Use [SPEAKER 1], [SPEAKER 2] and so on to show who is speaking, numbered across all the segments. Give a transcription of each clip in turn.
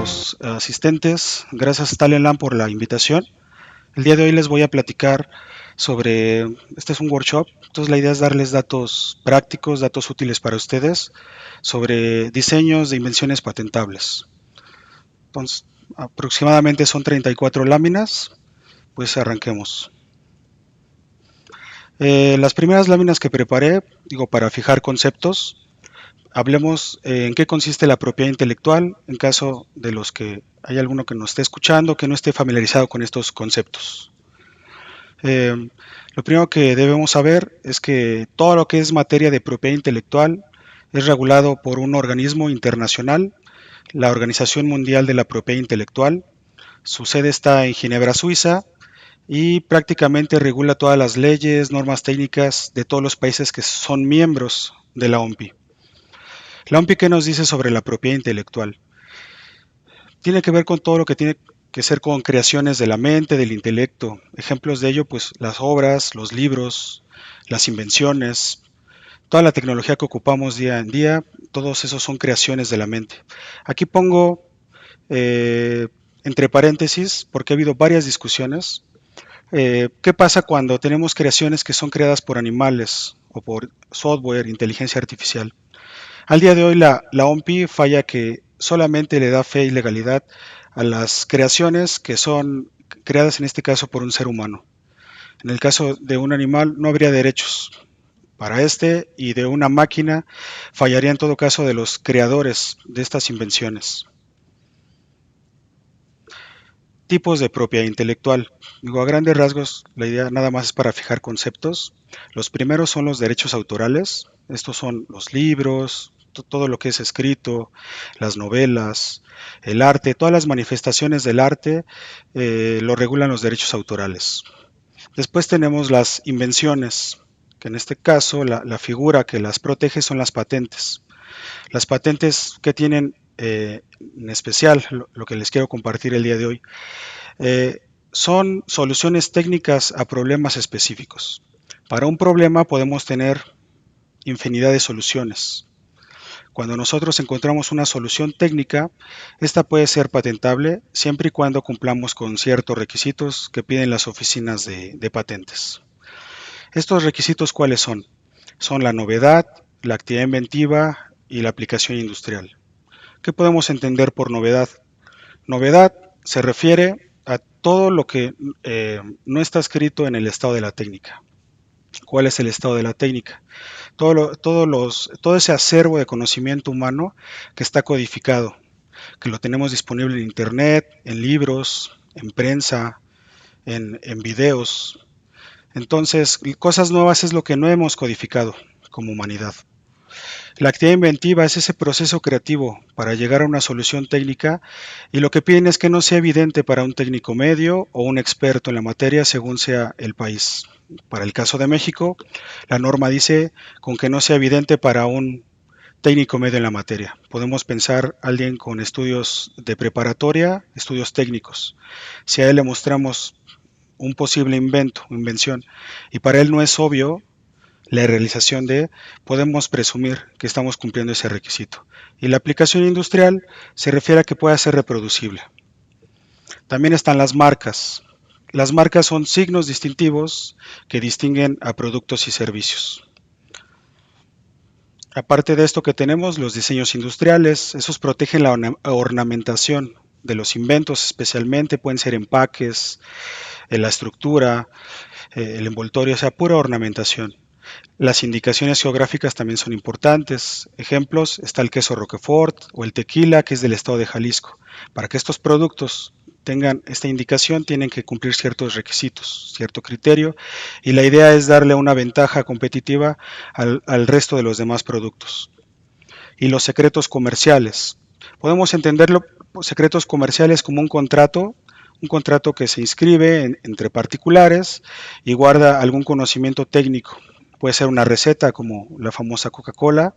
[SPEAKER 1] los asistentes. Gracias Talentland por la invitación. El día de hoy les voy a platicar sobre, este es un workshop, entonces la idea es darles datos prácticos, datos útiles para ustedes sobre diseños de invenciones patentables. Entonces, aproximadamente son 34 láminas, pues arranquemos. Las primeras láminas que preparé, digo, para fijar conceptos, hablemos en qué consiste la propiedad intelectual, en caso de los que hay alguno que nos esté escuchando, que no esté familiarizado con estos conceptos. Lo primero que debemos saber es que todo lo que es materia de propiedad intelectual es regulado por un organismo internacional, la Organización Mundial de la Propiedad Intelectual. Su sede está en Ginebra, Suiza, y prácticamente regula todas las leyes, normas técnicas de todos los países que son miembros de la OMPI. La OMPI, ¿qué nos dice sobre la propiedad intelectual? Tiene que ver con todo lo que tiene que ser con creaciones de la mente, del intelecto. Ejemplos de ello, pues las obras, los libros, las invenciones, toda la tecnología que ocupamos día en día, todos esos son creaciones de la mente. Aquí pongo entre paréntesis, porque ha habido varias discusiones. ¿Qué pasa cuando tenemos creaciones que son creadas por animales o por software, inteligencia artificial? Al día de hoy la OMPI falla que solamente le da fe y legalidad a las creaciones que son creadas en este caso por un ser humano. En el caso de un animal no habría derechos para este, y de una máquina fallaría en todo caso de los creadores de estas invenciones. Tipos de propiedad intelectual. Digo, a grandes rasgos, la idea nada más es para fijar conceptos. Los primeros son los derechos autorales. Estos son los libros, todo lo que es escrito, las novelas, el arte, todas las manifestaciones del arte lo regulan los derechos autorales. Después tenemos las invenciones, que en este caso la figura que las protege son las patentes. Las patentes que tienen en especial, lo que les quiero compartir el día de hoy, son soluciones técnicas a problemas específicos. Para un problema podemos tener infinidad de soluciones. Cuando nosotros encontramos una solución técnica, esta puede ser patentable siempre y cuando cumplamos con ciertos requisitos que piden las oficinas de patentes. ¿Estos requisitos cuáles son? Son la novedad, la actividad inventiva y la aplicación industrial. ¿Qué podemos entender por novedad? Novedad se refiere a todo lo que no está escrito en el estado de la técnica. ¿Cuál es el estado de la técnica? Todo ese acervo de conocimiento humano que está codificado, que lo tenemos disponible en internet, en libros, en prensa, en videos. Entonces, cosas nuevas es lo que no hemos codificado como humanidad. La actividad inventiva es ese proceso creativo para llegar a una solución técnica, y lo que piden es que no sea evidente para un técnico medio o un experto en la materia según sea el país. Para el caso de México, la norma dice con que no sea evidente para un técnico medio en la materia. Podemos pensar alguien con estudios de preparatoria, estudios técnicos. Si a él le mostramos un posible invento, invención, y para él no es obvio la realización de, podemos presumir que estamos cumpliendo ese requisito. Y la aplicación industrial se refiere a que pueda ser reproducible. También están las marcas. Las marcas son signos distintivos que distinguen a productos y servicios. Aparte de esto que tenemos, los diseños industriales, esos protegen la ornamentación de los inventos, especialmente pueden ser empaques, la estructura, el envoltorio, o sea, pura ornamentación. Las indicaciones geográficas también son importantes. Ejemplos, está el queso Roquefort o el tequila, que es del estado de Jalisco. Para que estos productos tengan esta indicación, tienen que cumplir ciertos requisitos, cierto criterio, y la idea es darle una ventaja competitiva al resto de los demás productos. Y los secretos comerciales. Podemos entender los secretos comerciales como un contrato que se inscribe entre particulares y guarda algún conocimiento técnico. Puede ser una receta como la famosa Coca-Cola,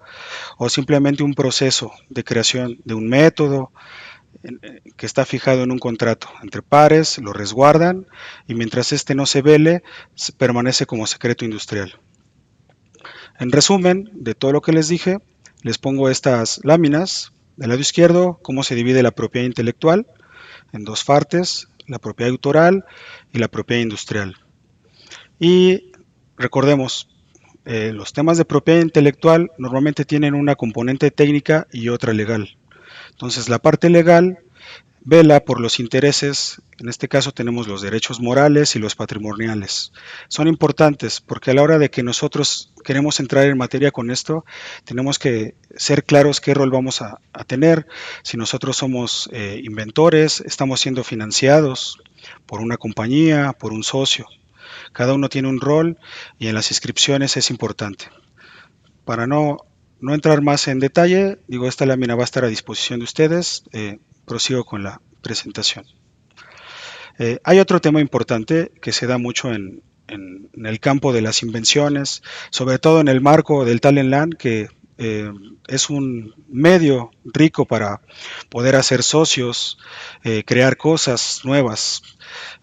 [SPEAKER 1] o simplemente un proceso de creación de un método que está fijado en un contrato entre pares, lo resguardan, y mientras este no se vele, permanece como secreto industrial. En resumen de todo lo que les dije, les pongo estas láminas Del lado izquierdo, cómo se divide la propiedad intelectual en dos partes, la propiedad autoral y la propiedad industrial. Y recordemos, los temas de propiedad intelectual normalmente tienen una componente técnica y otra legal. Entonces, la parte legal vela por los intereses, en este caso tenemos los derechos morales y los patrimoniales. Son importantes porque a la hora de que nosotros queremos entrar en materia con esto, tenemos que ser claros qué rol vamos a tener, si nosotros somos inventores, estamos siendo financiados por una compañía, por un socio. Cada uno tiene un rol y en las inscripciones es importante. Para no entrar más en detalle, digo, esta lámina va a estar a disposición de ustedes. Prosigo con la presentación. Hay otro tema importante que se da mucho en el campo de las invenciones, sobre todo en el marco del Talent Land, que es un medio rico para poder hacer socios, crear cosas nuevas.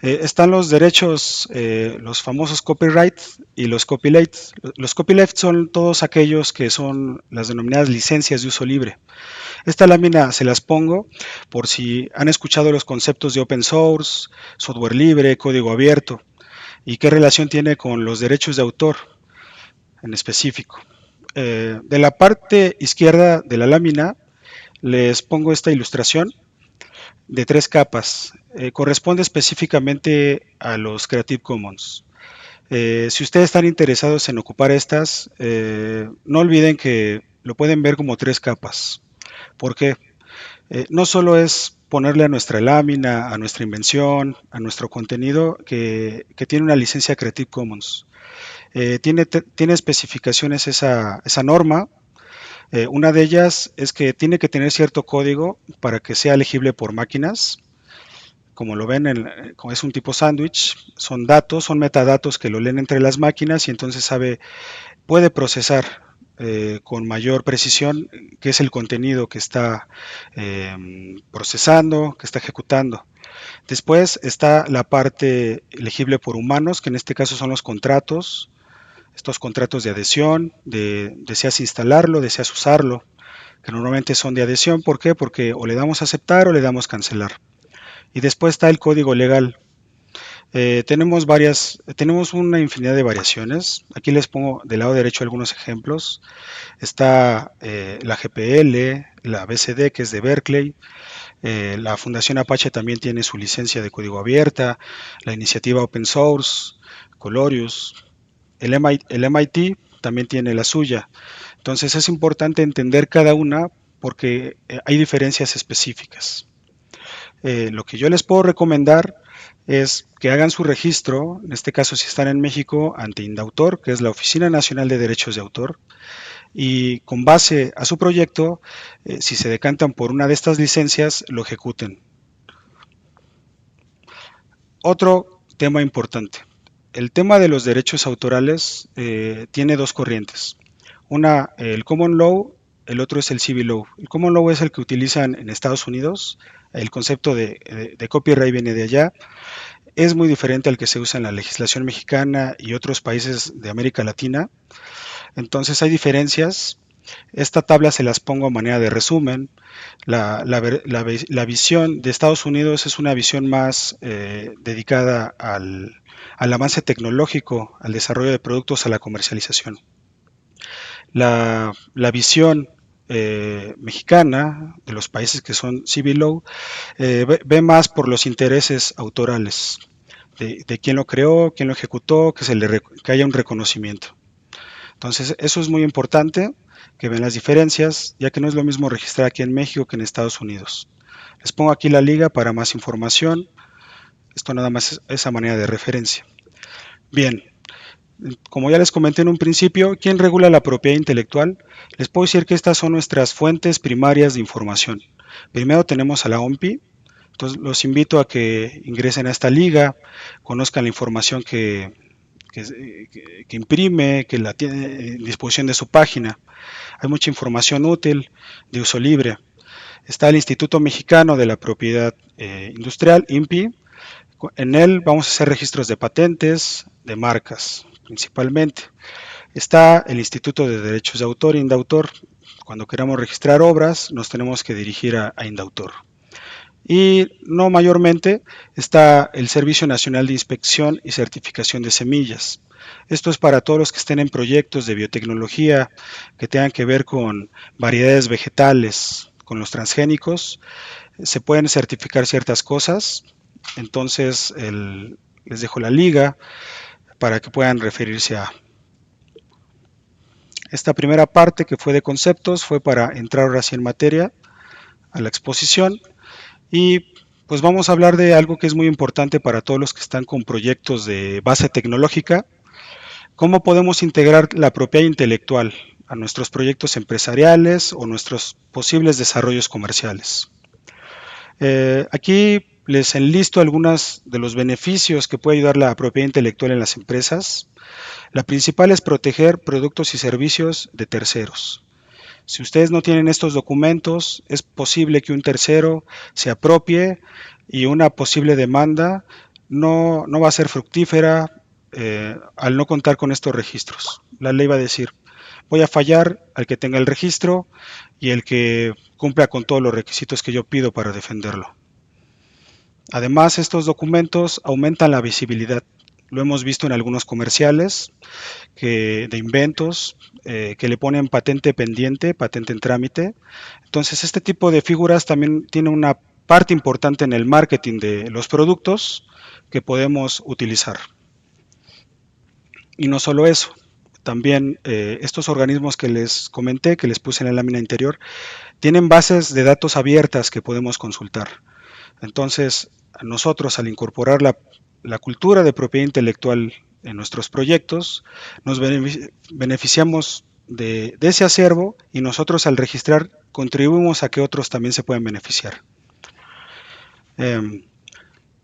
[SPEAKER 1] Están los derechos, los famosos copyright y los copyleft. Los copyleft son todos aquellos que son las denominadas licencias de uso libre. Esta lámina se las pongo por si han escuchado los conceptos de open source, software libre, código abierto y qué relación tiene con los derechos de autor en específico. De la parte izquierda de la lámina les pongo esta ilustración de 3 capas. Corresponde específicamente a los Creative Commons. Si ustedes están interesados en ocupar estas, no olviden que lo pueden ver como 3 capas. ¿Por qué? No solo es ponerle a nuestra lámina, a nuestra invención, a nuestro contenido que tiene una licencia Creative Commons. Tiene especificaciones esa norma. Una de ellas es que tiene que tener cierto código para que sea legible por máquinas. Como lo ven, como es un tipo sándwich, son datos, son metadatos que lo leen entre las máquinas y entonces puede procesar con mayor precisión qué es el contenido que está procesando, que está ejecutando. Después está la parte legible por humanos, que en este caso son los contratos, estos contratos de adhesión, deseas instalarlo, deseas usarlo, que normalmente son de adhesión. ¿Por qué? Porque o le damos a aceptar o le damos cancelar. Y después está el código legal. Tenemos una infinidad de variaciones. Aquí les pongo del lado derecho algunos ejemplos. Está la GPL, la BCD, que es de Berkeley. La Fundación Apache también tiene su licencia de código abierta. La iniciativa Open Source, Colorius. El MIT también tiene la suya. Entonces es importante entender cada una porque hay diferencias específicas. Lo que yo les puedo recomendar es que hagan su registro, en este caso si están en México, ante Indautor, que es la Oficina Nacional de Derechos de Autor, y con base a su proyecto, si se decantan por una de estas licencias, lo ejecuten. Otro tema importante. El tema de los derechos autorales tiene dos corrientes. Una, el Common Law, el otro es el Civil Law. El Common Law es el que utilizan en Estados Unidos, el concepto de copyright viene de allá, es muy diferente al que se usa en la legislación mexicana y otros países de América Latina. Entonces hay diferencias. Esta tabla se las pongo a manera de resumen. La visión de Estados Unidos es una visión más dedicada al avance tecnológico, al desarrollo de productos, a la comercialización. La visión mexicana, de los países que son civil law, ve más por los intereses autorales, de quién lo creó, quién lo ejecutó, que haya un reconocimiento. Entonces, eso es muy importante, que vean las diferencias, ya que no es lo mismo registrar aquí en México que en Estados Unidos. Les pongo aquí la liga para más información. Esto nada más es a manera de referencia. Bien, como ya les comenté en un principio, ¿quién regula la propiedad intelectual? Les puedo decir que estas son nuestras fuentes primarias de información. Primero tenemos a la OMPI. Entonces los invito a que ingresen a esta liga, conozcan la información que imprime, que la tiene en disposición de su página. Hay mucha información útil de uso libre. Está el Instituto Mexicano de la Propiedad Industrial, INPI. En él vamos a hacer registros de patentes, de marcas, principalmente. Está el Instituto de Derechos de Autor, INDAUTOR, Cuando queramos registrar obras, nos tenemos que dirigir a Indautor. Y no mayormente está el Servicio Nacional de Inspección y Certificación de Semillas. Esto es para todos los que estén en proyectos de biotecnología que tengan que ver con variedades vegetales, con los transgénicos. Se pueden certificar ciertas cosas. Entonces les dejo la liga para que puedan referirse a esta primera parte que fue de conceptos. Fue para entrar ahora sí en materia a la exposición. Y pues vamos a hablar de algo que es muy importante para todos los que están con proyectos de base tecnológica. ¿Cómo podemos integrar la propiedad intelectual a nuestros proyectos empresariales o nuestros posibles desarrollos comerciales? Aquí les enlisto algunos de los beneficios que puede ayudar la propiedad intelectual en las empresas. La principal es proteger productos y servicios de terceros. Si ustedes no tienen estos documentos, es posible que un tercero se apropie y una posible demanda no va a ser fructífera al no contar con estos registros. La ley va a decir, voy a fallar al que tenga el registro y el que cumpla con todos los requisitos que yo pido para defenderlo. Además, estos documentos aumentan la visibilidad. Lo hemos visto en algunos comerciales de inventos que le ponen patente pendiente, patente en trámite. Entonces, este tipo de figuras también tiene una parte importante en el marketing de los productos que podemos utilizar. Y no solo eso, también estos organismos que les comenté, que les puse en la lámina interior, tienen bases de datos abiertas que podemos consultar. Entonces, nosotros al incorporar la cultura de propiedad intelectual en nuestros proyectos, nos beneficiamos de ese acervo y nosotros al registrar contribuimos a que otros también se puedan beneficiar.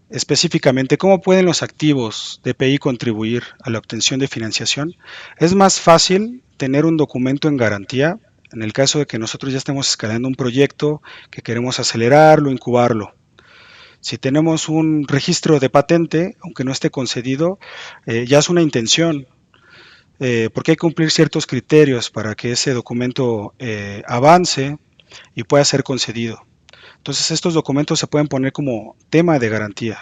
[SPEAKER 1] Específicamente, ¿cómo pueden los activos de PI contribuir a la obtención de financiación? Es más fácil tener un documento en garantía en el caso de que nosotros ya estemos escalando un proyecto que queremos acelerarlo, incubarlo. Si tenemos un registro de patente, aunque no esté concedido, ya es una intención, porque hay que cumplir ciertos criterios para que ese documento avance y pueda ser concedido. Entonces estos documentos se pueden poner como tema de garantía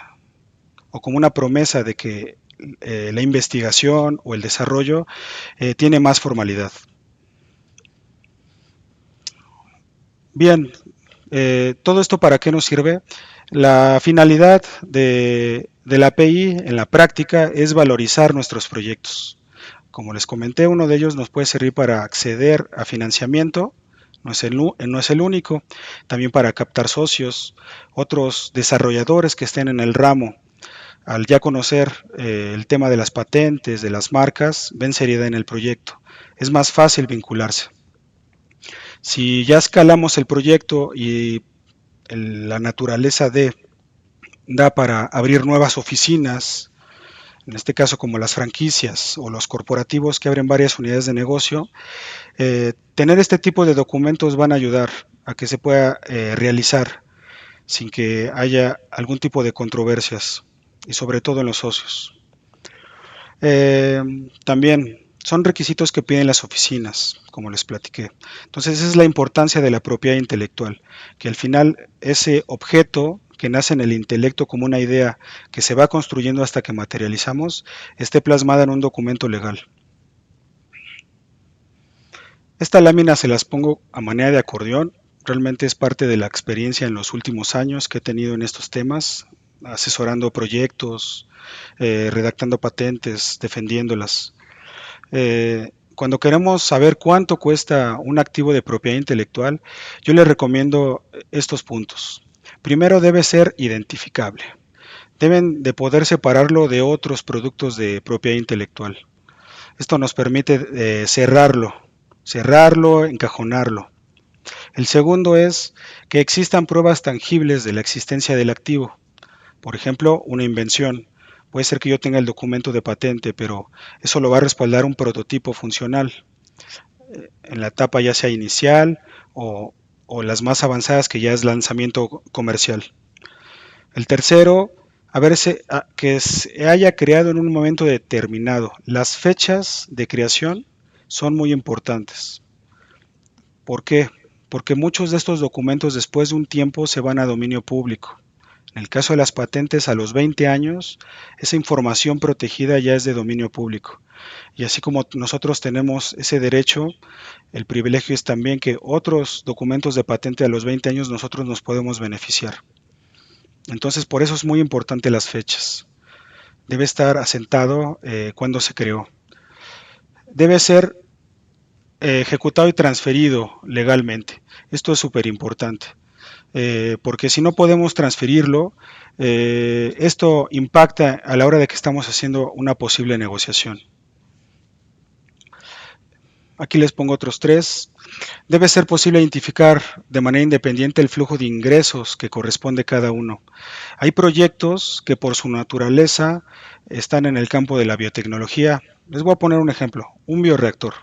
[SPEAKER 1] o como una promesa de que la investigación o el desarrollo tiene más formalidad. Bien, ¿todo esto para qué nos sirve? La finalidad de la API en la práctica es valorizar nuestros proyectos. Como les comenté, uno de ellos nos puede servir para acceder a financiamiento, no es el único, también para captar socios, otros desarrolladores que estén en el ramo. Al ya conocer el tema de las patentes, de las marcas, ven seriedad en el proyecto. Es más fácil vincularse. Si ya escalamos el proyecto y la naturaleza da para abrir nuevas oficinas, en este caso como las franquicias o los corporativos que abren varias unidades de negocio, tener este tipo de documentos van a ayudar a que se pueda realizar sin que haya algún tipo de controversias y sobre todo en los socios. También son requisitos que piden las oficinas, como les platiqué. Entonces, esa es la importancia de la propiedad intelectual, que al final ese objeto que nace en el intelecto como una idea que se va construyendo hasta que materializamos, esté plasmada en un documento legal. Esta lámina se las pongo a manera de acordeón, realmente es parte de la experiencia en los últimos años que he tenido en estos temas, asesorando proyectos, redactando patentes, defendiéndolas. Cuando queremos saber cuánto cuesta un activo de propiedad intelectual, yo les recomiendo estos puntos. Primero, debe ser identificable. Deben de poder separarlo de otros productos de propiedad intelectual. Esto nos permite cerrarlo, encajonarlo. El segundo es que existan pruebas tangibles de la existencia del activo. Por ejemplo, una invención. Puede ser que yo tenga el documento de patente, pero eso lo va a respaldar un prototipo funcional en la etapa ya sea inicial o las más avanzadas que ya es lanzamiento comercial. El tercero, que se haya creado en un momento determinado. Las fechas de creación son muy importantes. ¿Por qué? Porque muchos de estos documentos después de un tiempo se van a dominio público. En el caso de las patentes, a los 20 años, esa información protegida ya es de dominio público. Y así como nosotros tenemos ese derecho, el privilegio es también que otros documentos de patente a los 20 años nosotros nos podemos beneficiar. Entonces, por eso es muy importante las fechas. Debe estar asentado cuando se creó. Debe ser ejecutado y transferido legalmente. Esto es súper importante, porque si no podemos transferirlo, esto impacta a la hora de que estamos haciendo una posible negociación. Aquí les pongo otros tres. Debe ser posible identificar de manera independiente el flujo de ingresos que corresponde a cada uno. Hay proyectos que por su naturaleza están en el campo de la biotecnología. Les voy a poner un ejemplo, un bioreactor.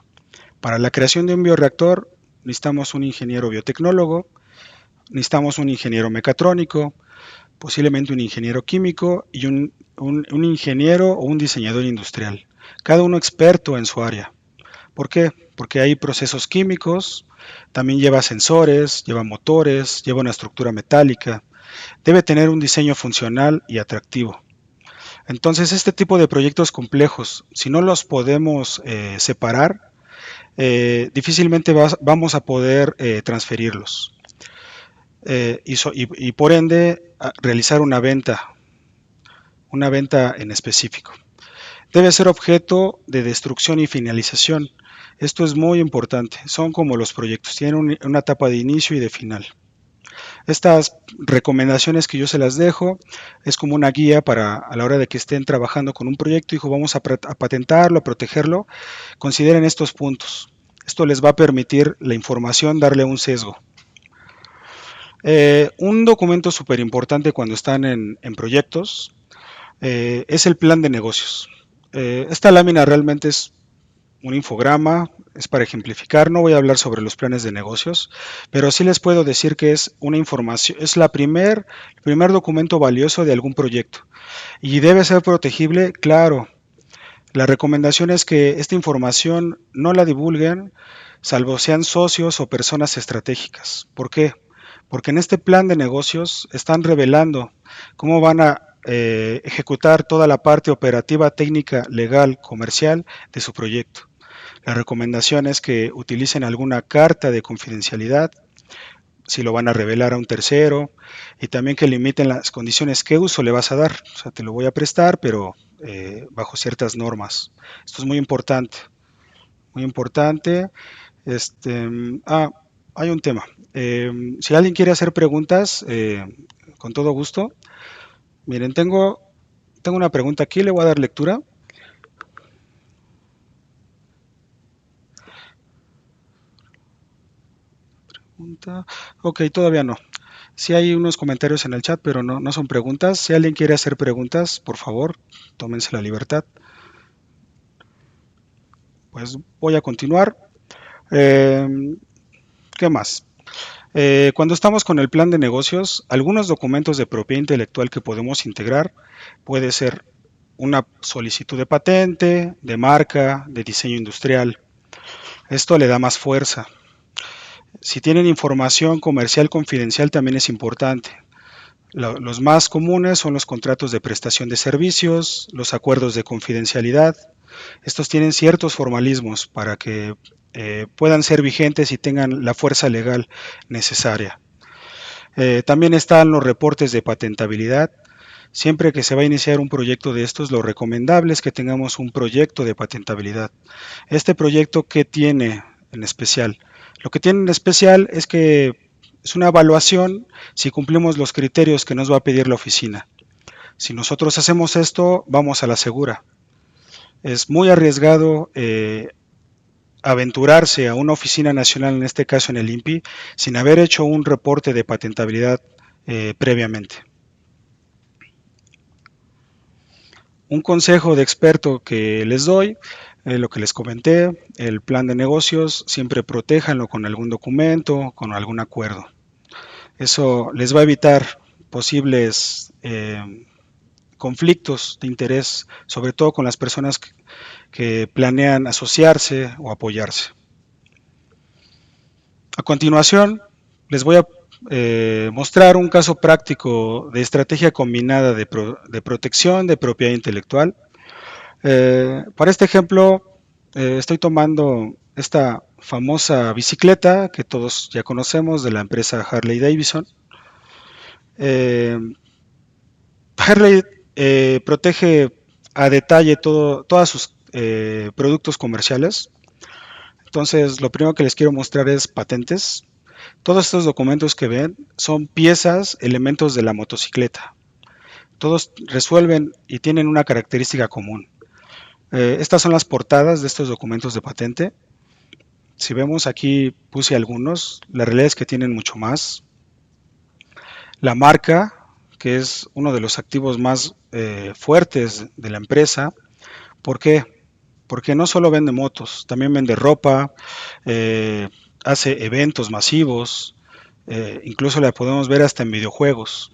[SPEAKER 1] Para la creación de un bioreactor necesitamos un ingeniero biotecnólogo, necesitamos un ingeniero mecatrónico, posiblemente un ingeniero químico y un ingeniero o un diseñador industrial, cada uno experto en su área. ¿Por qué? Porque hay procesos químicos, también lleva sensores, lleva motores, lleva una estructura metálica, debe tener un diseño funcional y atractivo. Entonces, este tipo de proyectos complejos, si no los podemos separar, difícilmente vamos a poder transferirlos. Y por ende, realizar una venta en específico. Debe ser objeto de destrucción y finalización. Esto es muy importante. Son como los proyectos, tienen una etapa de inicio y de final. Estas recomendaciones que yo se las dejo es como una guía para a la hora de que estén trabajando con un proyecto, dijo, vamos a patentarlo, a protegerlo, consideren estos puntos. Esto les va a permitir la información darle un sesgo. Un documento súper importante cuando están en proyectos es el plan de negocios. Esta lámina realmente es un infograma, es para ejemplificar, no voy a hablar sobre los planes de negocios, pero sí les puedo decir que es una información, es el primer documento valioso de algún proyecto y debe ser protegible, claro. La recomendación es que esta información no la divulguen, salvo sean socios o personas estratégicas. ¿Por qué? Porque en este plan de negocios están revelando cómo van a ejecutar toda la parte operativa, técnica, legal, comercial de su proyecto. La recomendación es que utilicen alguna carta de confidencialidad, si lo van a revelar a un tercero, y también que limiten las condiciones. ¿Qué uso le vas a dar? O sea, te lo voy a prestar, pero bajo ciertas normas. Esto es muy importante, muy importante. Este, ah, hay un tema. Si alguien quiere hacer preguntas, con todo gusto. Miren, tengo una pregunta aquí, le voy a dar lectura. Ok, todavía no. Sí hay unos comentarios en el chat, pero no son preguntas. Si alguien quiere hacer preguntas, por favor, tómense la libertad. Pues voy a continuar. Eh, ¿Qué más? Cuando estamos con el plan de negocios, algunos documentos de propiedad intelectual que podemos integrar puede ser una solicitud de patente, de marca, de diseño industrial. Esto le da más fuerza. Si tienen información comercial confidencial también es importante. Los más comunes son los contratos de prestación de servicios, los acuerdos de confidencialidad. Estos tienen ciertos formalismos para que puedan ser vigentes y tengan la fuerza legal necesaria. También están los reportes de patentabilidad. Siempre que se va a iniciar un proyecto de estos, lo recomendable es que tengamos un proyecto de patentabilidad. Este proyecto, ¿qué tiene en especial? Lo que tiene en especial es que es una evaluación si cumplimos los criterios que nos va a pedir la oficina. Si nosotros hacemos esto, vamos a la segura. Es muy arriesgado aventurarse a una oficina nacional, en este caso en el INPI, sin haber hecho un reporte de patentabilidad previamente. Un consejo de experto que les doy, lo que les comenté, el plan de negocios, siempre protéjanlo con algún documento, con algún acuerdo. Eso les va a evitar posibles conflictos de interés, sobre todo con las personas que planean asociarse o apoyarse. continuación, les voy a mostrar un caso práctico de estrategia combinada de protección de propiedad intelectual. Para este ejemplo, estoy tomando esta famosa bicicleta que todos ya conocemos de la empresa Harley Davidson. Harley protege a detalle todos sus productos comerciales. Entonces, lo primero que les quiero mostrar es patentes. Todos estos documentos que ven son piezas, elementos de la motocicleta. Todos resuelven y tienen una característica común. Estas son las portadas de estos documentos de patente. Si vemos aquí puse algunos, la realidad es que tienen mucho más. La marca, que es uno de los activos más fuertes de la empresa. ¿Por qué? Porque no solo vende motos, también vende ropa, hace eventos masivos, incluso la podemos ver hasta en videojuegos.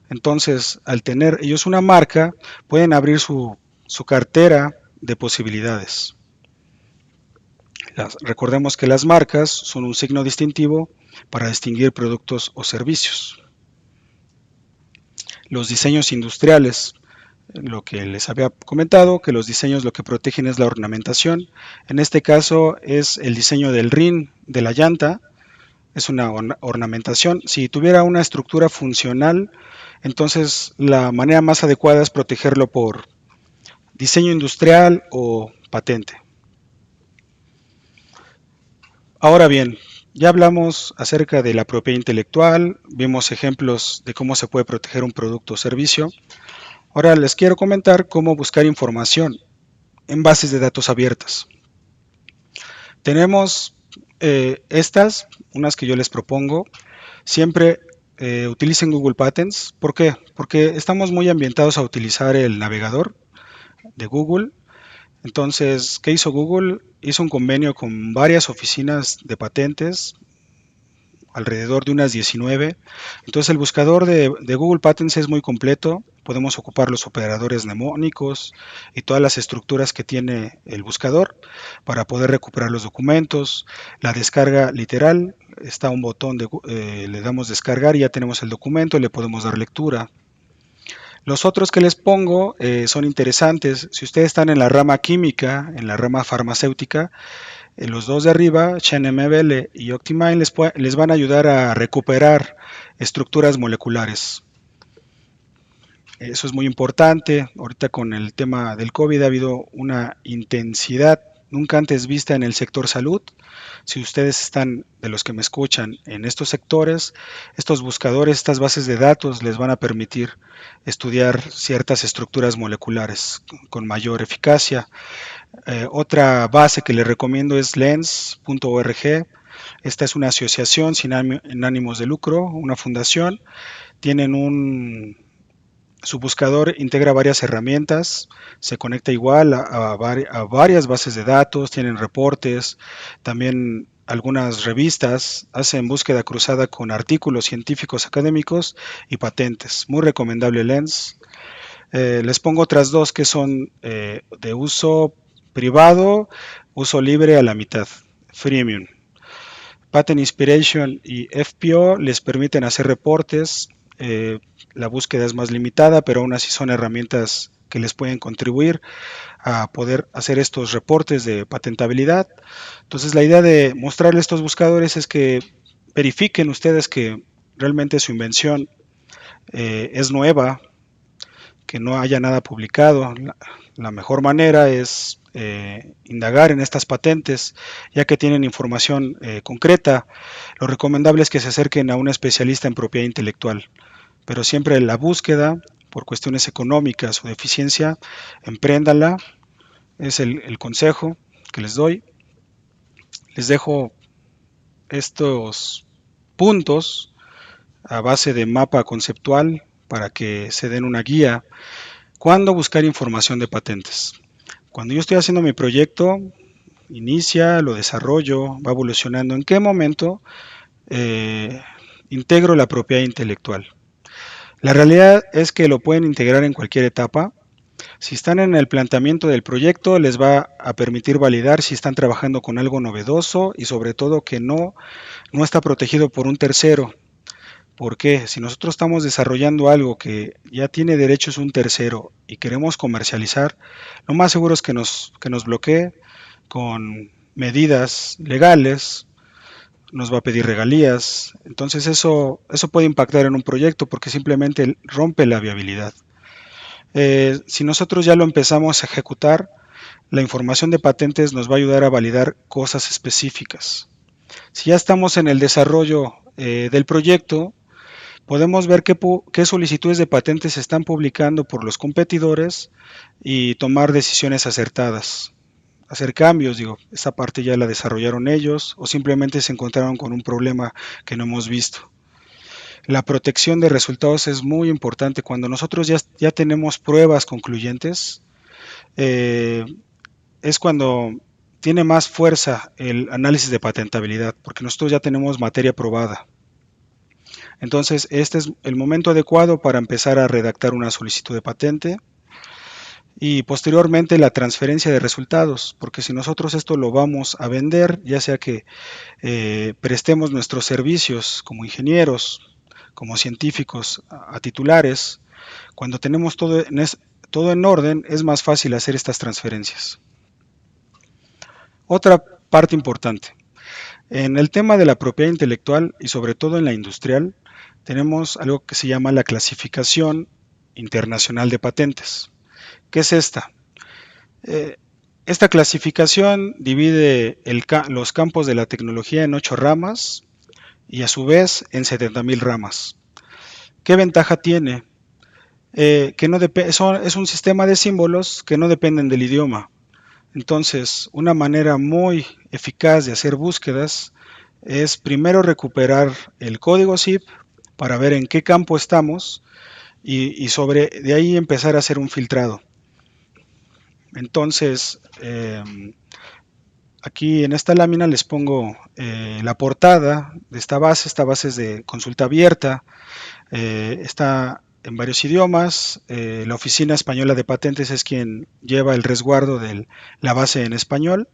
[SPEAKER 1] Entonces, al tener ellos una marca, pueden abrir su cartera de posibilidades. Recordemos que las marcas son un signo distintivo para distinguir productos o servicios. Los diseños industriales, lo que les había comentado, que los diseños lo que protegen es la ornamentación. En este caso es el diseño del rin de la llanta, es una ornamentación. Si tuviera una estructura funcional, entonces la manera más adecuada es protegerlo por diseño industrial o patente. Ahora bien, ya hablamos acerca de la propiedad intelectual, vimos ejemplos de cómo se puede proteger un producto o servicio. Ahora les quiero comentar cómo buscar información en bases de datos abiertas. Tenemos unas que yo les propongo. Siempre utilicen Google Patents. ¿Por qué? Porque estamos muy ambientados a utilizar el navegador de Google. Entonces, ¿qué hizo Google? Hizo un convenio con varias oficinas de patentes, alrededor de unas 19. Entonces el buscador de Google Patents es muy completo. Podemos ocupar los operadores mnemónicos y todas las estructuras que tiene el buscador para poder recuperar los documentos. La descarga literal, está un botón, le damos descargar y ya tenemos el documento y le podemos dar lectura. Los otros que les pongo son interesantes. Si ustedes están en la rama química, en la rama farmacéutica, los dos de arriba, ChemMBL y Optimine, les van a ayudar a recuperar estructuras moleculares. Eso es muy importante. Ahorita con el tema del COVID ha habido una intensidad nunca antes vista en el sector salud. Si ustedes están, de los que me escuchan, en estos sectores, estos buscadores, estas bases de datos les van a permitir estudiar ciertas estructuras moleculares con mayor eficacia. Otra base que les recomiendo es lens.org. Esta es una asociación sin ánimos de lucro, una fundación. Su buscador integra varias herramientas, se conecta igual a varias bases de datos, tienen reportes, también algunas revistas, hacen búsqueda cruzada con artículos científicos académicos y patentes. Muy recomendable Lens. Les pongo otras dos que son de uso privado, uso libre a la mitad, freemium. Patent Inspiration y FPO les permiten hacer reportes. La búsqueda es más limitada, pero aún así son herramientas que les pueden contribuir a poder hacer estos reportes de patentabilidad. Entonces, la idea de mostrarles estos buscadores es que verifiquen ustedes que realmente su invención es nueva, que no haya nada publicado. La mejor manera es indagar en estas patentes, ya que tienen información concreta. Lo recomendable es que se acerquen a un especialista en propiedad intelectual, pero siempre la búsqueda, por cuestiones económicas o de eficiencia, empréndanla. Es el consejo que les doy. Les dejo estos puntos a base de mapa conceptual para que se den una guía. ¿Cuándo buscar información de patentes? Cuando yo estoy haciendo mi proyecto, inicia, lo desarrollo, va evolucionando. ¿En qué momento integro la propiedad intelectual? La realidad es que lo pueden integrar en cualquier etapa. Si están en el planteamiento del proyecto, les va a permitir validar si están trabajando con algo novedoso y sobre todo que no no está protegido por un tercero. ¿Por qué? Si nosotros estamos desarrollando algo que ya tiene derechos un tercero y queremos comercializar, lo más seguro es que nos bloquee con medidas legales, nos va a pedir regalías. Entonces eso puede impactar en un proyecto porque simplemente rompe la viabilidad. Si nosotros ya lo empezamos a ejecutar, la información de patentes nos va a ayudar a validar cosas específicas. Si ya estamos en el desarrollo del proyecto, podemos ver qué solicitudes de patentes se están publicando por los competidores y tomar decisiones acertadas. Hacer cambios, digo, esa parte ya la desarrollaron ellos o simplemente se encontraron con un problema que no hemos visto. La protección de resultados es muy importante. Cuando nosotros ya tenemos pruebas concluyentes, eh, es cuando tiene más fuerza el análisis de patentabilidad, porque nosotros ya tenemos materia probada. Entonces, este es el momento adecuado para empezar a redactar una solicitud de patente y posteriormente la transferencia de resultados, porque si nosotros esto lo vamos a vender, ya sea que prestemos nuestros servicios como ingenieros, como científicos a titulares, cuando tenemos todo en orden, es más fácil hacer estas transferencias. Otra parte importante. En el tema de la propiedad intelectual y sobre todo en la industrial, tenemos algo que se llama la clasificación internacional de patentes. ¿Qué es esta? Eh, Esta clasificación divide los campos de la tecnología en 8 ramas y a su vez en 70.000 ramas. ¿Qué ventaja tiene? Que no es un sistema de símbolos que no dependen del idioma. Entonces, una manera muy eficaz de hacer búsquedas es primero recuperar el código zip para ver en qué campo estamos y sobre de ahí empezar a hacer un filtrado. Entonces, aquí en esta lámina les pongo la portada de esta base es de consulta abierta, está en varios idiomas, la Oficina Española de Patentes es quien lleva el resguardo de la base en español,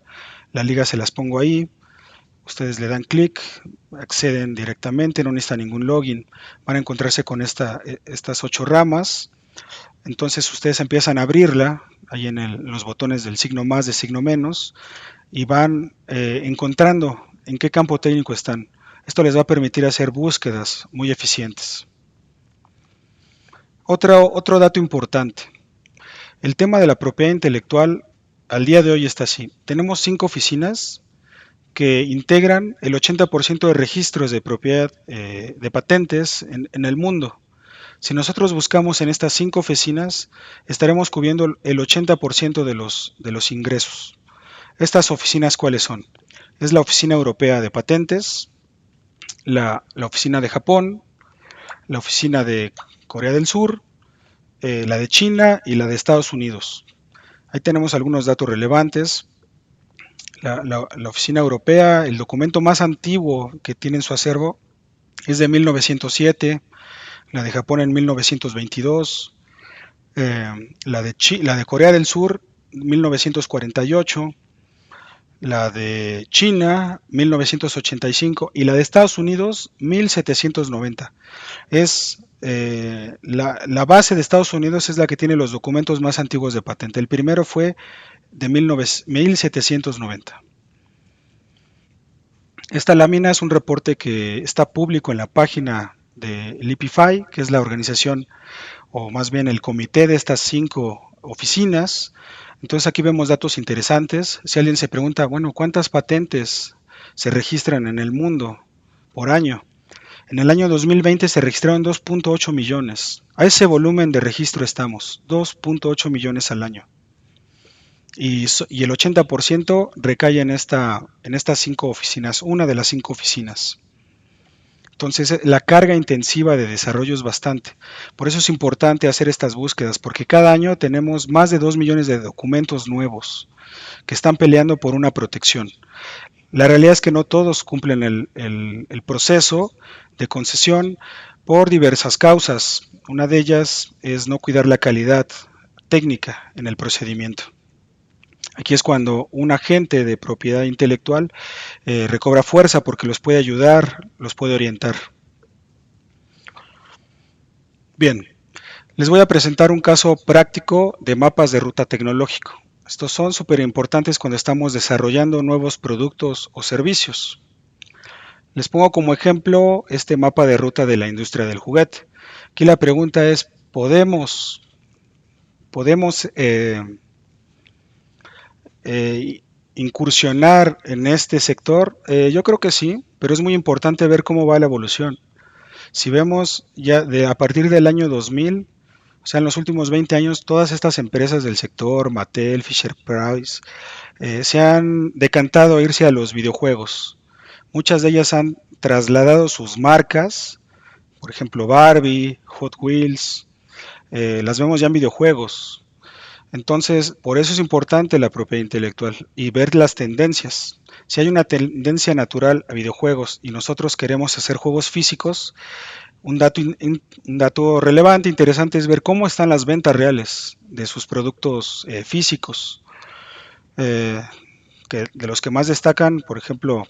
[SPEAKER 1] la liga se las pongo ahí, ustedes le dan clic, acceden directamente, no necesitan ningún login, van a encontrarse con estas 8 ramas, entonces ustedes empiezan a abrirla, ahí en los botones del signo más, de signo menos, y van encontrando en qué campo técnico están. Esto les va a permitir hacer búsquedas muy eficientes. Otro dato importante, el tema de la propiedad intelectual al día de hoy está así. Tenemos 5 oficinas que integran el 80% de registros de propiedad de patentes en el mundo. Si nosotros buscamos en estas 5 oficinas, estaremos cubriendo el 80% de los ingresos. ¿Estas oficinas cuáles son? Es la Oficina Europea de Patentes, la Oficina de Japón, la Oficina de Corea del Sur, la de China y la de Estados Unidos. Ahí tenemos algunos datos relevantes. La Oficina Europea, el documento más antiguo que tiene en su acervo es de 1907, la de Japón en 1922, la de Corea del Sur 1948, la de China 1985 y la de Estados Unidos 1790. La base de Estados Unidos es la que tiene los documentos más antiguos de patente. El primero fue de 1790. Esta lámina es un reporte que está público en la página de LIPIFY, que es la organización o más bien el comité de estas 5 oficinas. Entonces aquí vemos datos interesantes. Si alguien se pregunta, bueno, ¿cuántas patentes se registran en el mundo por año? En el año 2020 se registraron 2.8 millones. A ese volumen de registro estamos, 2.8 millones al año. Y el 80% recae en estas 5 oficinas, una de las 5 oficinas. Entonces, la carga intensiva de desarrollo es bastante. Por eso es importante hacer estas búsquedas, porque cada año tenemos más de 2 millones de documentos nuevos que están peleando por una protección. La realidad es que no todos cumplen el proceso de concesión por diversas causas. Una de ellas es no cuidar la calidad técnica en el procedimiento. Aquí es cuando un agente de propiedad intelectual recobra fuerza porque los puede ayudar, los puede orientar. Bien, les voy a presentar un caso práctico de mapas de ruta tecnológico. Estos son súper importantes cuando estamos desarrollando nuevos productos o servicios. Les pongo como ejemplo este mapa de ruta de la industria del juguete. Aquí la pregunta es, ¿podemos eh, incursionar en este sector? Yo creo que sí, pero es muy importante ver cómo va la evolución. Si vemos ya a partir del año 2000, o sea, en los últimos 20 años, todas estas empresas del sector, Mattel, Fisher Price, se han decantado a irse a los videojuegos. Muchas de ellas han trasladado sus marcas, por ejemplo Barbie, Hot Wheels, las vemos ya en videojuegos. Entonces, por eso es importante la propiedad intelectual y ver las tendencias. Si hay una tendencia natural a videojuegos y nosotros queremos hacer juegos físicos, un dato relevante, interesante, es ver cómo están las ventas reales de sus productos físicos, eh, de los que más destacan, por ejemplo,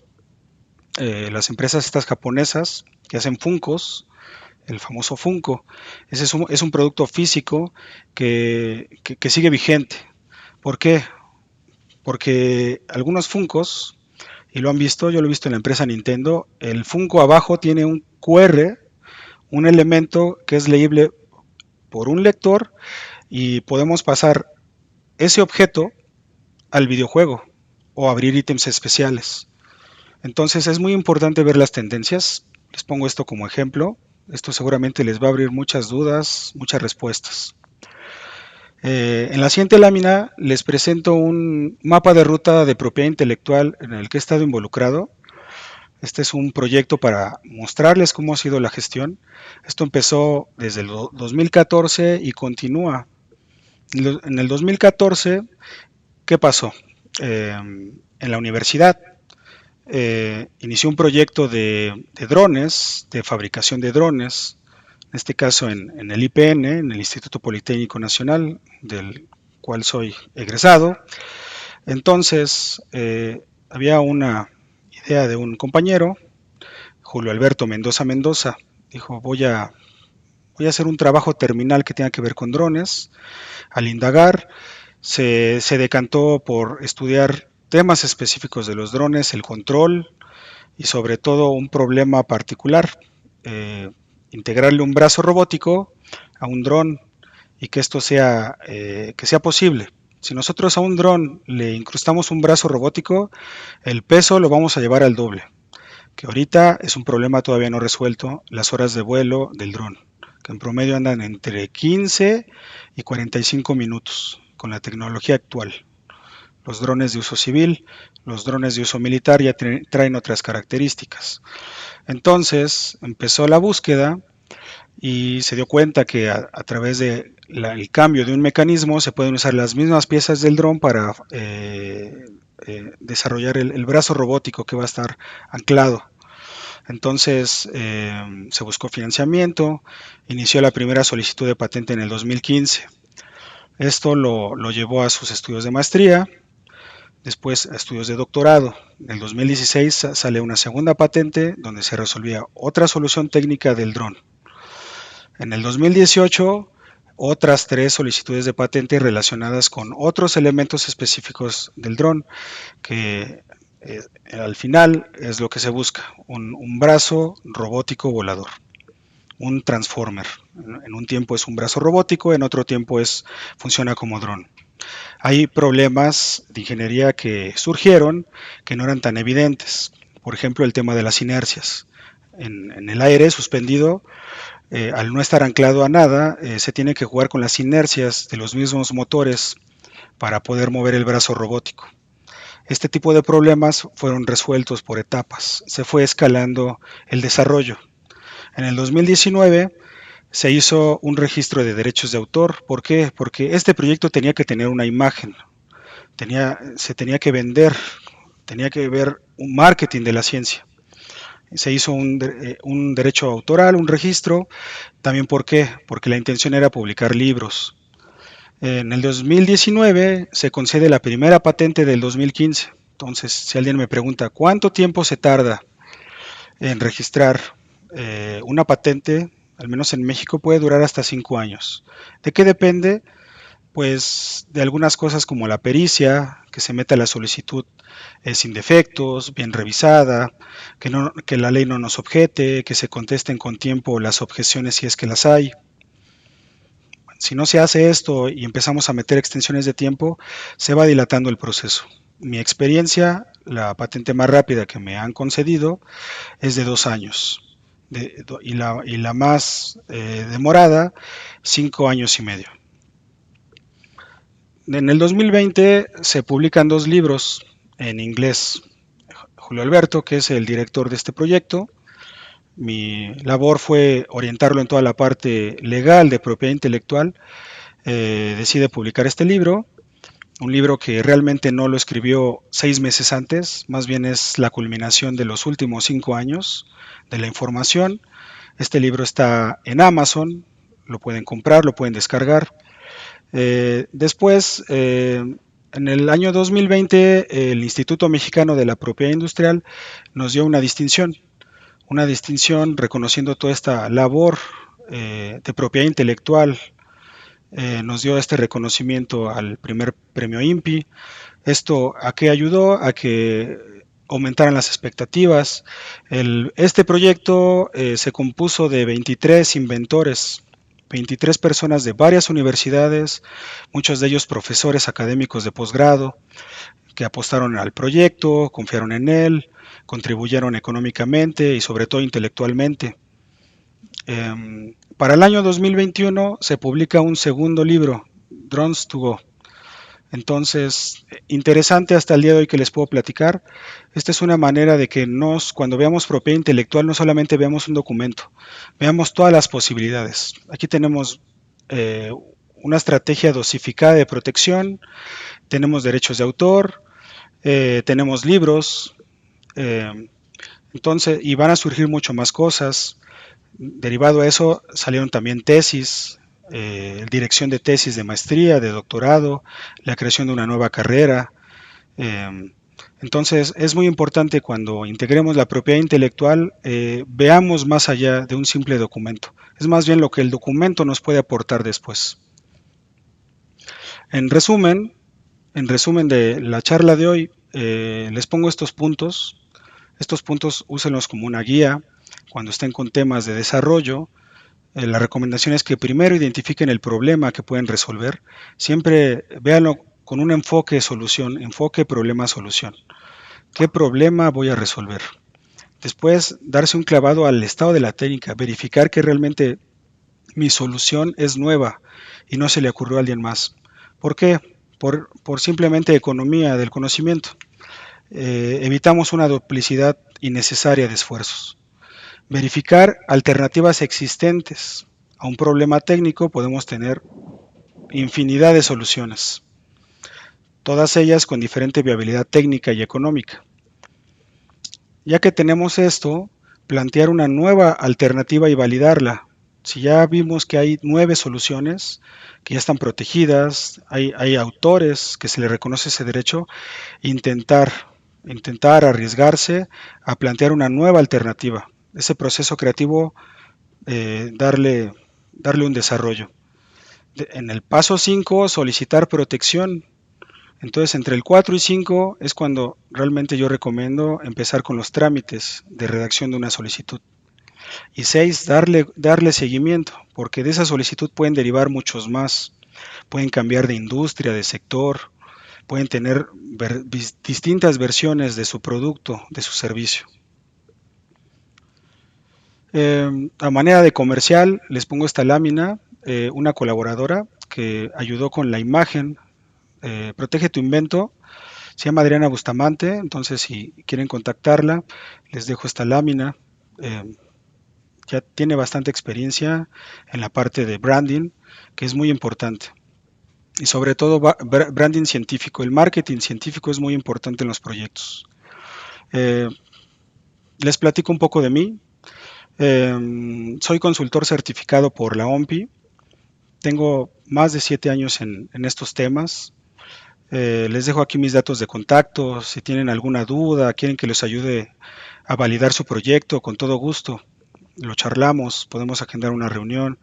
[SPEAKER 1] las empresas estas japonesas que hacen Funkos, el famoso Funko. Ese es un producto físico que sigue vigente. ¿Por qué? Porque algunos Funkos, y lo han visto, yo lo he visto en la empresa Nintendo, el Funko abajo tiene un QR, un elemento que es leíble por un lector y podemos pasar ese objeto al videojuego o abrir ítems especiales. Entonces es muy importante ver las tendencias. Les pongo esto como ejemplo. Esto seguramente les va a abrir muchas dudas, muchas respuestas. En la siguiente lámina les presento un mapa de ruta de propiedad intelectual en el que he estado involucrado. Este es un proyecto para mostrarles cómo ha sido la gestión. Esto empezó desde el 2014 y continúa. En el 2014, ¿qué pasó? En la universidad inició un proyecto de drones, de fabricación de drones, en este caso en el IPN, en el Instituto Politécnico Nacional, del cual soy egresado. Entonces, había una idea de un compañero, Julio Alberto Mendoza Mendoza, dijo, voy a hacer un trabajo terminal que tenga que ver con drones. Al indagar, se decantó por estudiar temas específicos de los drones, el control y sobre todo un problema particular, eh, integrarle un brazo robótico a un dron y que esto que sea posible. Si nosotros a un dron le incrustamos un brazo robótico, el peso lo vamos a llevar al doble, que ahorita es un problema todavía no resuelto, las horas de vuelo del dron, que en promedio andan entre 15 y 45 minutos con la tecnología actual. Los drones de uso civil, los drones de uso militar ya traen otras características. Entonces empezó la búsqueda y se dio cuenta que a través del cambio de un mecanismo se pueden usar las mismas piezas del dron para desarrollar el brazo robótico que va a estar anclado. Entonces se buscó financiamiento, inició la primera solicitud de patente en el 2015. Esto lo llevó a sus estudios de maestría, después a estudios de doctorado. En el 2016 sale una segunda patente donde se resolvía otra solución técnica del dron. En el 2018 otras 3 solicitudes de patente relacionadas con otros elementos específicos del dron que al final es lo que se busca, un brazo robótico volador, un transformer. En un tiempo es un brazo robótico, en otro tiempo funciona como dron. Hay problemas de ingeniería que surgieron que no eran tan evidentes. Por ejemplo, el tema de las inercias. En el aire suspendido, al no estar anclado a nada, se tiene que jugar con las inercias de los mismos motores para poder mover el brazo robótico. Este tipo de problemas fueron resueltos por etapas. Se fue escalando el desarrollo. En el 2019 se hizo un registro de derechos de autor. ¿Por qué? Porque este proyecto tenía que tener una imagen, se tenía que vender, tenía que ver un marketing de la ciencia. Se hizo un derecho autoral, un registro. También ¿por qué? Porque la intención era publicar libros. En el 2019 se concede la primera patente del 2015. Entonces, si alguien me pregunta cuánto tiempo se tarda en registrar una patente, al menos en México puede durar hasta 5 años. ¿De qué depende? Pues de algunas cosas como la pericia, que se meta la solicitud sin defectos, bien revisada, que la ley no nos objete, que se contesten con tiempo las objeciones si es que las hay. Si no se hace esto y empezamos a meter extensiones de tiempo, se va dilatando el proceso. Mi experiencia, la patente más rápida que me han concedido es de 2 años y la más demorada, 5 años y medio. En el 2020 se publican 2 libros en inglés. Julio Alberto, que es el director de este proyecto, mi labor fue orientarlo en toda la parte legal de propiedad intelectual. Decide publicar este libro, un libro que realmente no lo escribió 6 meses antes, más bien es la culminación de los últimos 5 años de la información. Este libro está en Amazon, lo pueden comprar, lo pueden descargar. Después, en el año 2020, el Instituto Mexicano de la Propiedad Industrial nos dio una distinción reconociendo toda esta labor de propiedad intelectual. Nos dio este reconocimiento al primer premio INPI. ¿Esto a qué ayudó? A que aumentaran las expectativas. Este proyecto se compuso de 23 inventores, 23 personas de varias universidades, muchos de ellos profesores académicos de posgrado, que apostaron al proyecto, confiaron en él, contribuyeron económicamente y sobre todo intelectualmente. Para el año 2021 se publica un segundo libro, Drones to Go. Entonces, interesante hasta el día de hoy que les puedo platicar. Esta es una manera de que cuando veamos propiedad intelectual, no solamente veamos un documento, veamos todas las posibilidades. Aquí tenemos una estrategia dosificada de protección, tenemos derechos de autor, tenemos libros, eh, entonces, y van a surgir mucho más cosas. Derivado a eso, salieron también tesis, dirección de tesis de maestría, de doctorado, la creación de una nueva carrera. Eh, entonces, es muy importante cuando integremos la propiedad intelectual, veamos más allá de un simple documento. Es más bien lo que el documento nos puede aportar después. En resumen, en resumen de la charla de hoy, les pongo estos puntos. Estos puntos úsenlos como una guía cuando estén con temas de desarrollo. La recomendación es que primero identifiquen el problema que pueden resolver. Siempre véanlo con un enfoque solución, enfoque problema solución. ¿Qué problema voy a resolver? Después, darse un clavado al estado de la técnica, verificar que realmente mi solución es nueva y no se le ocurrió a alguien más. ¿Por qué? Por simplemente economía del conocimiento. Evitamos una duplicidad innecesaria de esfuerzos. Verificar alternativas existentes. A un problema técnico podemos tener infinidad de soluciones, todas ellas con diferente viabilidad técnica y económica. Ya que tenemos esto, plantear una nueva alternativa y validarla. Si ya vimos que hay 9 soluciones que ya están protegidas, hay autores que se les reconoce ese derecho, intentar, intentar arriesgarse a plantear una nueva alternativa. Ese proceso creativo, darle un desarrollo. En el paso 5, solicitar protección. Entonces, entre el 4 y 5 es cuando realmente yo recomiendo empezar con los trámites de redacción de una solicitud. Y 6, darle seguimiento, porque de esa solicitud pueden derivar muchos más. Pueden cambiar de industria, de sector, pueden tener distintas versiones de su producto, de su servicio. A manera de comercial, les pongo esta lámina, una colaboradora que ayudó con la imagen, Protege tu invento, se llama Adriana Bustamante, entonces si quieren contactarla, les dejo esta lámina. Ya tiene bastante experiencia en la parte de branding, que es muy importante. Y sobre todo branding científico, el marketing científico es muy importante en los proyectos. Eh, Les platico un poco de mí. Soy consultor certificado por la OMPI. Tengo más de 7 años en estos temas. Les dejo aquí mis datos de contacto. Si tienen alguna duda, quieren que les ayude a validar su proyecto, con todo gusto. Lo charlamos, podemos agendar una reunión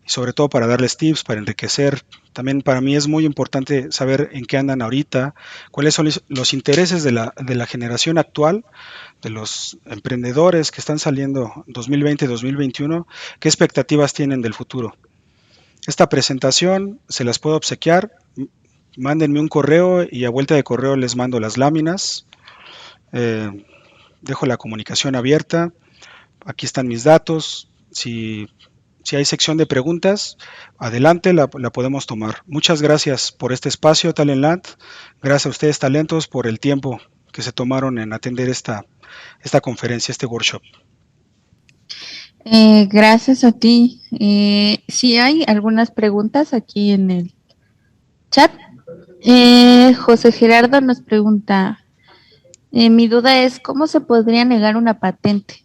[SPEAKER 1] y sobre todo para darles tips, para enriquecer. También para mí es muy importante saber en qué andan ahorita, cuáles son los intereses de la generación actual, de los emprendedores que están saliendo 2020-2021, qué expectativas tienen del futuro. Esta presentación se las puedo obsequiar. Mándenme un correo y a vuelta de correo les mando las láminas. Eh, Dejo la comunicación abierta. Aquí están mis datos. Si hay sección de preguntas, adelante, la podemos tomar. Muchas gracias por este espacio, Talentland. Gracias a ustedes, talentos, por el tiempo que se tomaron en atender esta conferencia, este workshop.
[SPEAKER 2] Gracias a ti. Sí hay algunas preguntas aquí en el chat. José Gerardo nos pregunta, mi duda es, ¿cómo se podría negar una patente?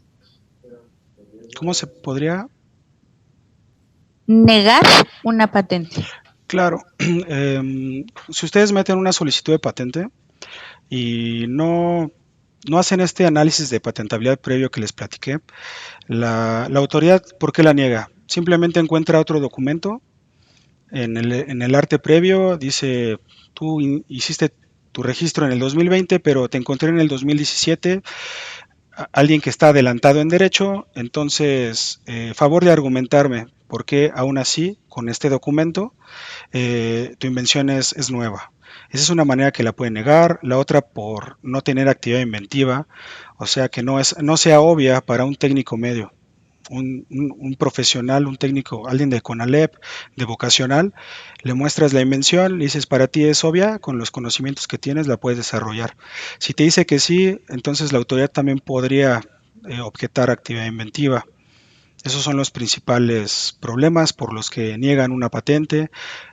[SPEAKER 1] ¿Cómo se podría?
[SPEAKER 2] Negar una patente.
[SPEAKER 1] Claro, si ustedes meten una solicitud de patente y no hacen este análisis de patentabilidad previo que les platiqué, la autoridad, ¿por qué la niega? Simplemente encuentra otro documento en el arte previo, dice, tú hiciste tu registro en el 2020, pero te encontré en el 2017, alguien que está adelantado en derecho, entonces, favor de argumentarme por qué aún así, con este documento, tu invención es nueva. Esa es una manera que la puede negar, la otra por no tener actividad inventiva, o sea que no sea obvia para un técnico medio. Un profesional, un técnico, alguien de CONALEP, de vocacional, le muestras la invención, le dices para ti es obvia, con los conocimientos que tienes la puedes desarrollar. Si te dice que sí, entonces la autoridad también podría objetar actividad inventiva. Esos son los principales problemas por los que niegan una patente.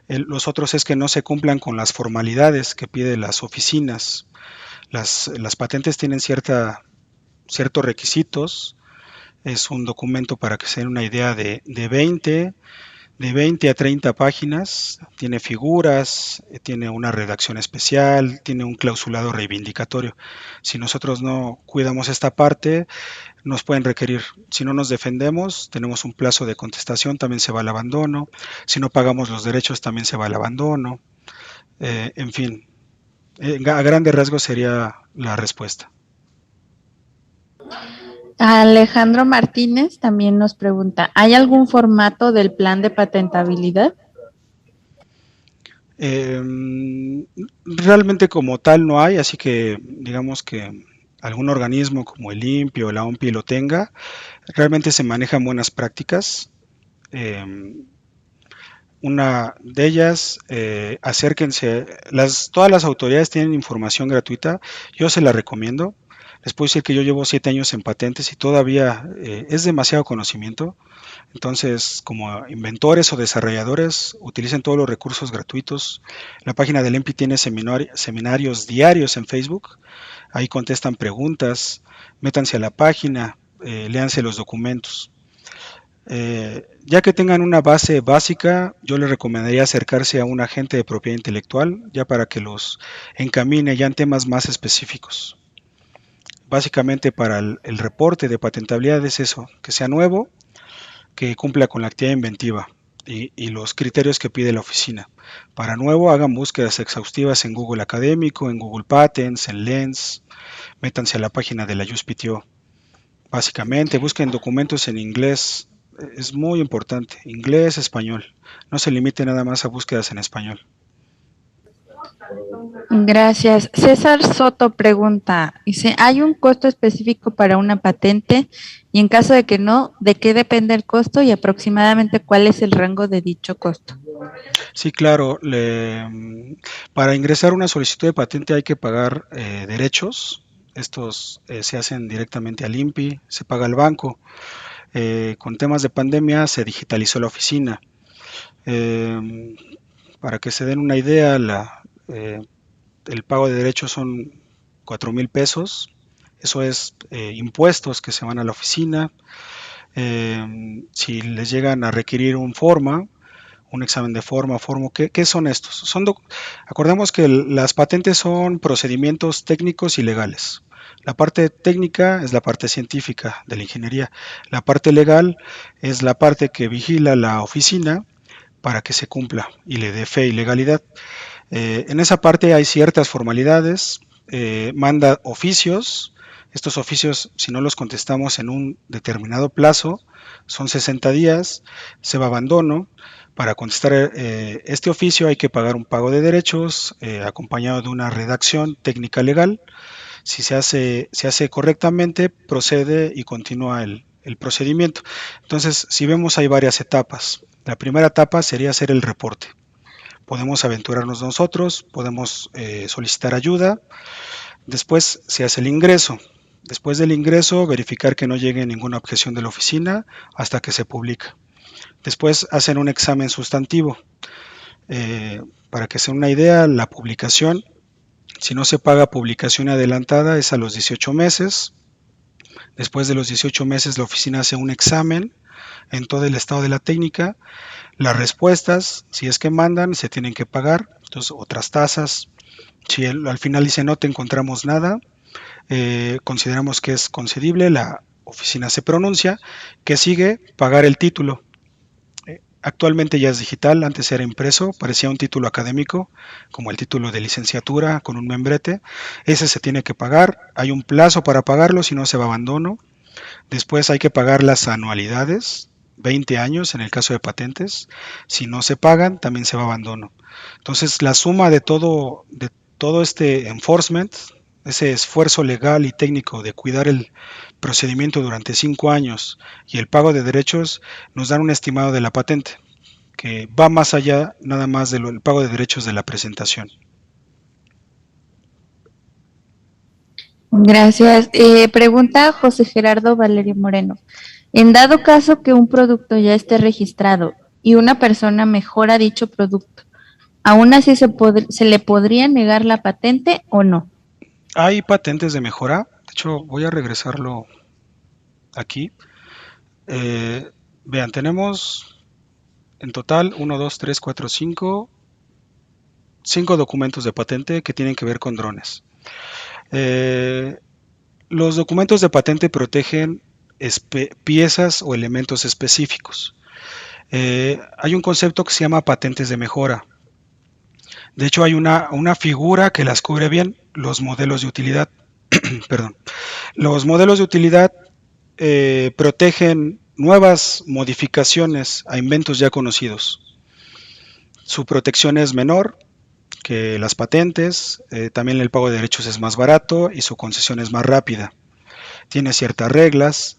[SPEAKER 1] Los otros es que no se cumplan con las formalidades que piden las oficinas. Las patentes tienen ciertos requisitos. Es un documento, para que se den una idea, de 20 a 30 páginas, tiene figuras, tiene una redacción especial, tiene un clausulado reivindicatorio. Si nosotros no cuidamos esta parte, nos pueden requerir. Si no nos defendemos, tenemos un plazo de contestación, también se va al abandono. Si no pagamos los derechos, también se va al abandono. En fin, a grandes rasgos sería la respuesta.
[SPEAKER 2] Alejandro Martínez también nos pregunta, ¿hay algún formato del plan de patentabilidad?
[SPEAKER 1] Realmente como tal no hay, así que digamos que algún organismo como el INPI o la OMPI lo tenga, realmente se manejan buenas prácticas. Eh, una de ellas, acérquense, todas las autoridades tienen información gratuita, yo se la recomiendo. Les puedo decir que yo llevo 7 años en patentes y todavía es demasiado conocimiento. Entonces, como inventores o desarrolladores, utilicen todos los recursos gratuitos. La página del EMPI tiene seminarios diarios en Facebook. Ahí contestan preguntas. Métanse a la página, léanse los documentos. Ya que tengan una base básica, yo les recomendaría acercarse a un agente de propiedad intelectual, ya para que los encamine ya en temas más específicos. Básicamente para el reporte de patentabilidad es eso, que sea nuevo, que cumpla con la actividad inventiva y los criterios que pide la oficina. Para nuevo, hagan búsquedas exhaustivas en Google Académico, en Google Patents, en Lens, métanse a la página de la USPTO. Básicamente, busquen documentos en inglés, es muy importante, inglés, español. No se limite nada más a búsquedas en español.
[SPEAKER 2] Gracias. César Soto pregunta, dice, ¿hay un costo específico para una patente? Y en caso de que no, ¿de qué depende el costo y aproximadamente cuál es el rango de dicho costo?
[SPEAKER 1] Sí, claro, para ingresar una solicitud de patente hay que pagar derechos. Estos se hacen directamente al INPI, se paga al banco. Con temas de pandemia se digitalizó la oficina. Eh, para que se den una idea, el pago de derechos son 4,000 pesos. Eso es impuestos que se van a la oficina. Si les llegan a requerir un examen de forma. ¿Qué son estos? Acordemos que las patentes son procedimientos técnicos y legales. La parte técnica es la parte científica de la ingeniería. La parte legal es la parte que vigila la oficina para que se cumpla y le dé fe y legalidad. En esa parte hay ciertas formalidades, manda oficios. Estos oficios, si no los contestamos en un determinado plazo, son 60 días, se va a abandono. Para contestar este oficio hay que pagar un pago de derechos acompañado de una redacción técnica legal. Si se hace correctamente, procede y continúa el procedimiento. Entonces, si vemos, hay varias etapas. La primera etapa sería hacer el reporte. Podemos aventurarnos nosotros, podemos solicitar ayuda. Después se hace el ingreso. Después del ingreso, verificar que no llegue ninguna objeción de la oficina hasta que se publica. Después hacen un examen sustantivo. Para que se den una idea, la publicación, si no se paga publicación adelantada, es a los 18 meses. Después de los 18 meses, la oficina hace un examen en todo el estado de la técnica. Las respuestas, si es que mandan, se tienen que pagar. Entonces, otras tasas. Si al final dice no te encontramos nada, consideramos que es concedible, la oficina se pronuncia. ¿Qué sigue? Pagar el título. Actualmente ya es digital, antes era impreso, parecía un título académico, como el título de licenciatura con un membrete. Ese se tiene que pagar, hay un plazo para pagarlo, si no se va a abandono. Después hay que pagar las anualidades, 20 años en el caso de patentes. Si no se pagan, también se va a abandono. Entonces, la suma de todo este enforcement, ese esfuerzo legal y técnico de cuidar el procedimiento durante 5 años y el pago de derechos, nos dan un estimado de la patente, que va más allá nada más del pago de derechos de la presentación.
[SPEAKER 2] Gracias. Pregunta José Gerardo Valerio Moreno. En dado caso que un producto ya esté registrado y una persona mejora dicho producto, ¿aún así se le podría negar la patente o no?
[SPEAKER 1] Hay patentes de mejora. De hecho, voy a regresarlo aquí. Vean, tenemos en total 1, 2, 3, 4, 5 documentos de patente que tienen que ver con drones. Los documentos de patente protegen piezas o elementos específicos. Hay un concepto que se llama patentes de mejora. De hecho, hay una figura que las cubre bien, los modelos de utilidad. Perdón. Los modelos de utilidad protegen nuevas modificaciones a inventos ya conocidos. Su protección es menor que las patentes, también el pago de derechos es más barato y su concesión es más rápida. Tiene ciertas reglas.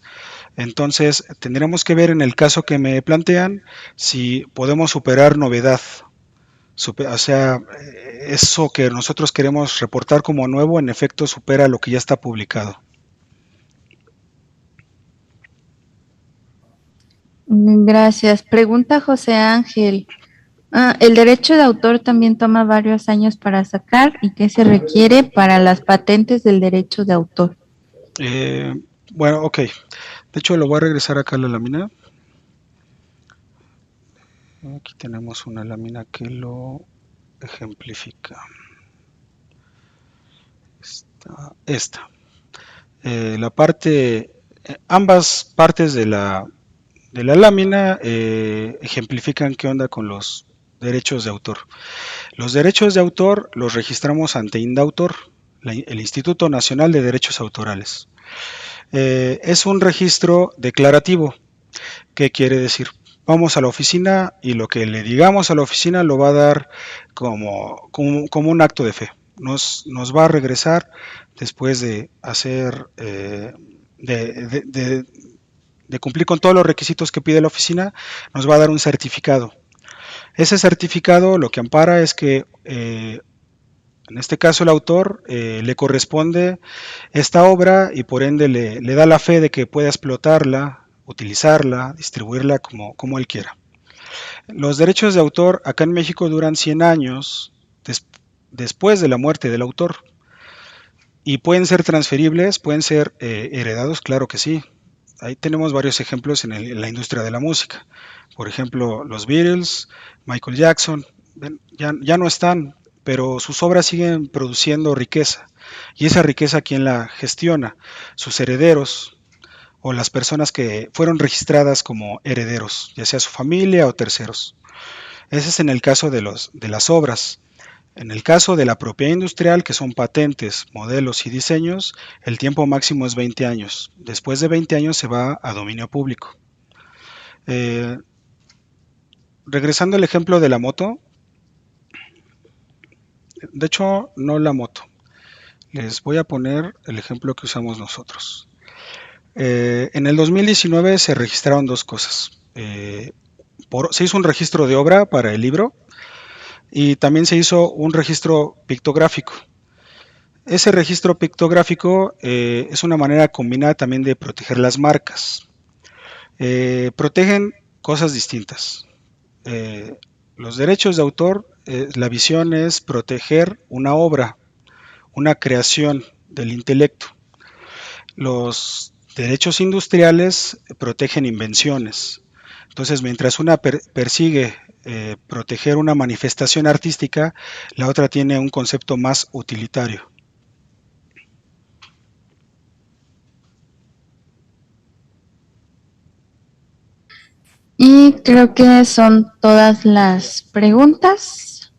[SPEAKER 1] Entonces, tendremos que ver en el caso que me plantean si podemos superar novedad. O sea, eso que nosotros queremos reportar como nuevo, en efecto, supera lo que ya está publicado.
[SPEAKER 2] Gracias. Pregunta José Ángel. El derecho de autor también toma varios años para sacar y qué se requiere para las patentes del derecho de autor.
[SPEAKER 1] Bueno, ok. De hecho, lo voy a regresar acá a la lámina. Aquí tenemos una lámina que lo ejemplifica. Esta. La parte, ambas partes de la lámina ejemplifican qué onda con los derechos de autor. Los derechos de autor los registramos ante INDAUTOR, el Instituto Nacional de Derechos Autorales. Es un registro declarativo. ¿Qué quiere decir? Vamos a la oficina y lo que le digamos a la oficina lo va a dar como un acto de fe. Nos va a regresar después de hacer, de cumplir con todos los requisitos que pide la oficina, nos va a dar un certificado. Ese certificado lo que ampara es que, en este caso el autor, le corresponde esta obra y por ende le da la fe de que pueda explotarla, utilizarla, distribuirla como él quiera. Los derechos de autor acá en México duran 100 años después de la muerte del autor y pueden ser transferibles, pueden ser heredados, claro que sí. ahí tenemos varios ejemplos en la industria de la música. Por ejemplo, los Beatles, Michael Jackson, ya no están, pero sus obras siguen produciendo riqueza. Y esa riqueza, ¿quién la gestiona? Sus herederos o las personas que fueron registradas como herederos, ya sea su familia o terceros. Ese es en el caso de las obras. En el caso de la propiedad industrial, que son patentes, modelos y diseños, el tiempo máximo es 20 años. Después de 20 años se va a dominio público. Eh, Regresando al ejemplo de la moto, de hecho no la moto, les voy a poner el ejemplo que usamos nosotros. En el 2019 se registraron dos cosas. Se hizo un registro de obra para el libro y también se hizo un registro pictográfico. Ese registro pictográfico es una manera combinada también de proteger las marcas. Protegen cosas distintas. Los derechos de autor, la visión es proteger una obra, una creación del intelecto. Los derechos industriales protegen invenciones. Entonces, mientras una persigue proteger una manifestación artística, la otra tiene un concepto más utilitario.
[SPEAKER 2] Y creo que son todas las preguntas.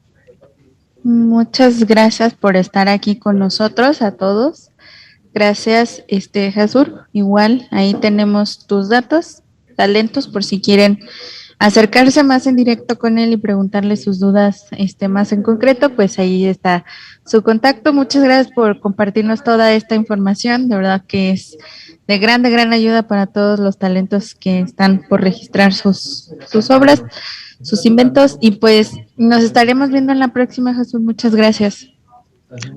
[SPEAKER 2] Muchas gracias por estar aquí con nosotros a todos. Gracias, Jasur. Igual ahí tenemos tus datos, talentos, por si quieren acercarse más en directo con él y preguntarle sus dudas, más en concreto, pues ahí está su contacto. Muchas gracias por compartirnos toda esta información. De verdad que es de gran ayuda para todos los talentos que están por registrar sus obras, sus inventos. Y pues nos estaremos viendo en la próxima, Jesús. Muchas gracias.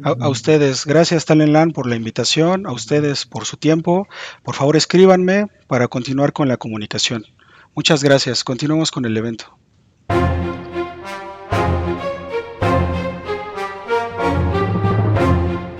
[SPEAKER 1] A ustedes, gracias Talenlan por la invitación, a ustedes por su tiempo. Por favor, escríbanme para continuar con la comunicación. Muchas gracias. Continuamos con el evento.